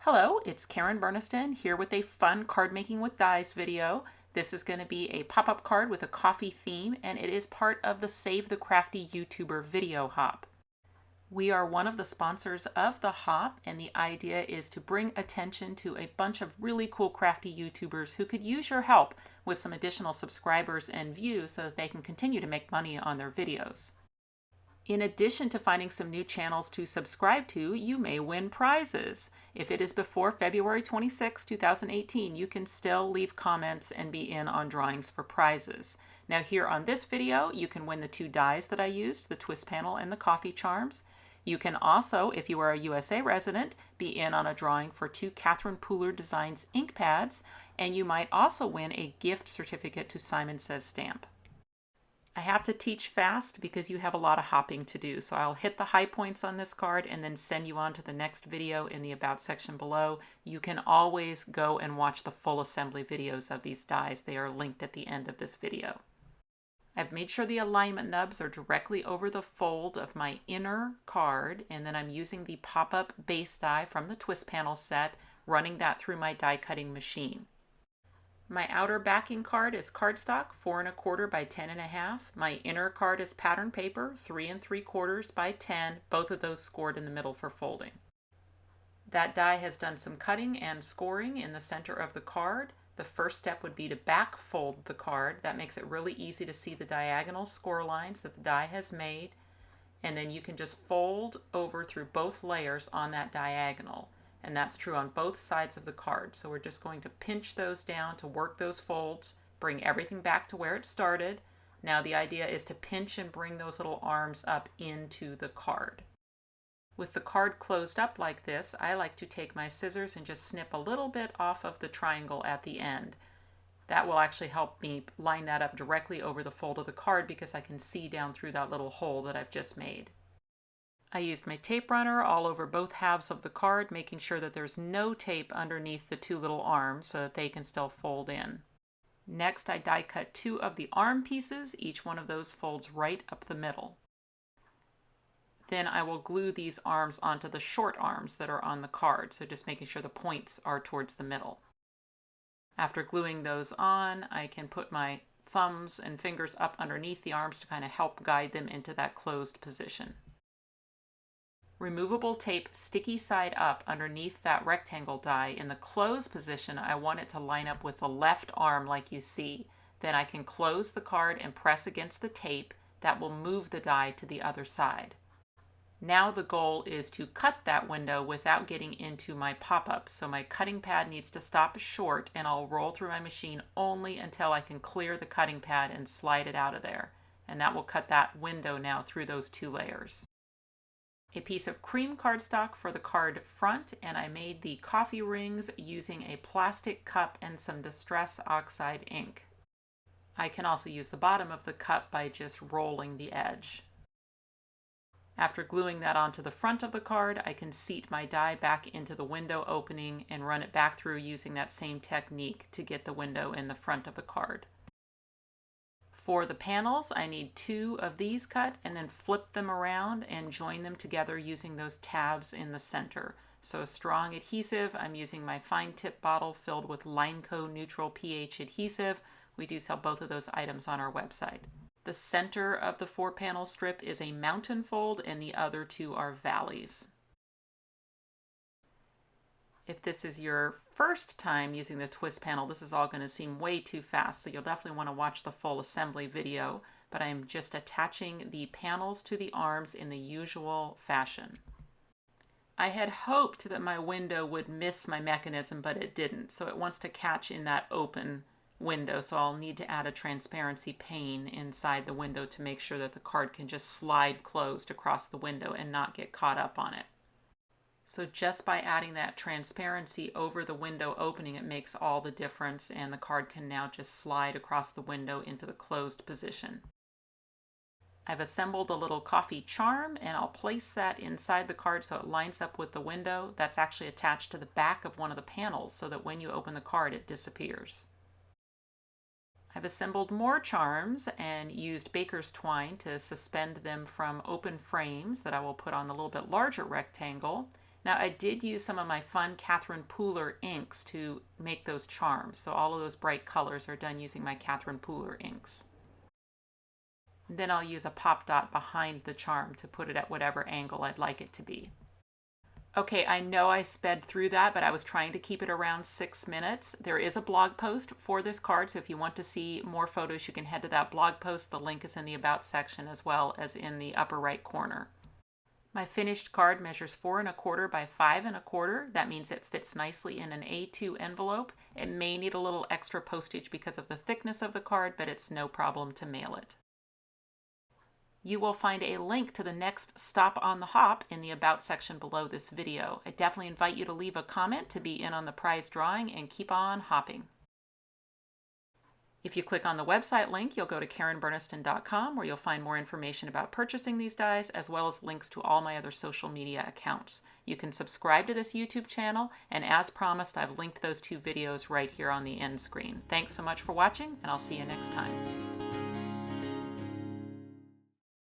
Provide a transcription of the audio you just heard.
Hello, it's Karen Burniston here with a fun card making with dies video. This is going to be a pop-up card with a coffee theme, and it is part of the Save the Crafty YouTuber video hop. We are one of the sponsors of the hop, and the idea is to bring attention to a bunch of really cool crafty YouTubers who could use your help with some additional subscribers and views so that they can continue to make money on their videos. In addition to finding some new channels to subscribe to, you may win prizes. If it is before February 26, 2018, you can still leave comments and be in on drawings for prizes. Now here on this video, you can win the two dies that I used, the twist panel and the coffee charms. You can also, if you are a USA resident, be in on a drawing for two Catherine Pooler Designs ink pads, and you might also win a gift certificate to Simon Says Stamp. I have to teach fast because you have a lot of hopping to do, so I'll hit the high points on this card and then send you on to the next video in the About section below. You can always go and watch the full assembly videos of these dies. They are linked at the end of this video. I've made sure the alignment nubs are directly over the fold of my inner card, and then I'm using the pop-up base die from the twist panel set, running that through my die cutting machine. My outer backing card is cardstock, 4 1/4 by 10 1/2. My inner card is pattern paper, 3 3/4 by 10, both of those scored in the middle for folding. That die has done some cutting and scoring in the center of the card. The first step would be to back fold the card. That makes it really easy to see the diagonal score lines that the die has made. And then you can just fold over through both layers on that diagonal. And that's true on both sides of the card. So we're just going to pinch those down to work those folds, bring everything back to where it started. Now the idea is to pinch and bring those little arms up into the card. With the card closed up like this, I like to take my scissors and just snip a little bit off of the triangle at the end. That will actually help me line that up directly over the fold of the card because I can see down through that little hole that I've just made. I used my tape runner all over both halves of the card, making sure that there's no tape underneath the two little arms so that they can still fold in. Next, I die cut 2 of the arm pieces. Each one of those folds right up the middle. Then I will glue these arms onto the short arms that are on the card, so just making sure the points are towards the middle. After gluing those on, I can put my thumbs and fingers up underneath the arms to kind of help guide them into that closed position. Removable tape sticky side up underneath that rectangle die. In the closed position, I want it to line up with the left arm like you see. Then I can close the card and press against the tape. That will move the die to the other side. Now the goal is to cut that window without getting into my pop-up. So my cutting pad needs to stop short, and I'll roll through my machine only until I can clear the cutting pad and slide it out of there. And that will cut that window now through those 2 layers. A piece of cream cardstock for the card front, and I made the coffee rings using a plastic cup and some Distress Oxide ink. I can also use the bottom of the cup by just rolling the edge. After gluing that onto the front of the card, I can seat my die back into the window opening and run it back through using that same technique to get the window in the front of the card. For the panels, I need 2 of these cut and then flip them around and join them together using those tabs in the center. So a strong adhesive, I'm using my fine tip bottle filled with LINECO neutral pH adhesive. We do sell both of those items on our website. The center of the 4-panel strip is a mountain fold and the other 2 are valleys. If this is your first time using the twist panel, this is all going to seem way too fast, so you'll definitely want to watch the full assembly video, but I'm just attaching the panels to the arms in the usual fashion. I had hoped that my window would miss my mechanism, but it didn't, so it wants to catch in that open window, so I'll need to add a transparency pane inside the window to make sure that the card can just slide closed across the window and not get caught up on it. So just by adding that transparency over the window opening, it makes all the difference, and the card can now just slide across the window into the closed position. I've assembled a little coffee charm, and I'll place that inside the card so it lines up with the window. That's actually attached to the back of one of the panels so that when you open the card, it disappears. I've assembled more charms and used baker's twine to suspend them from open frames that I will put on the little bit larger rectangle. Now I did use some of my fun Catherine Pooler inks to make those charms. So all of those bright colors are done using my Catherine Pooler inks. And then I'll use a pop dot behind the charm to put it at whatever angle I'd like it to be. Okay, I know I sped through that, but I was trying to keep it around 6 minutes. There is a blog post for this card, so if you want to see more photos, you can head to that blog post. The link is in the About section as well as in the upper right corner. My finished card measures 4 1/4 by 5 1/4. That means it fits nicely in an A2 envelope. It may need a little extra postage because of the thickness of the card, but it's no problem to mail it. You will find a link to the next stop on the hop in the About section below this video. I definitely invite you to leave a comment to be in on the prize drawing and keep on hopping. If you click on the website link, you'll go to KarenBurniston.com where you'll find more information about purchasing these dies as well as links to all my other social media accounts. You can subscribe to this YouTube channel, and as promised, I've linked those 2 videos right here on the end screen. Thanks so much for watching, and I'll see you next time.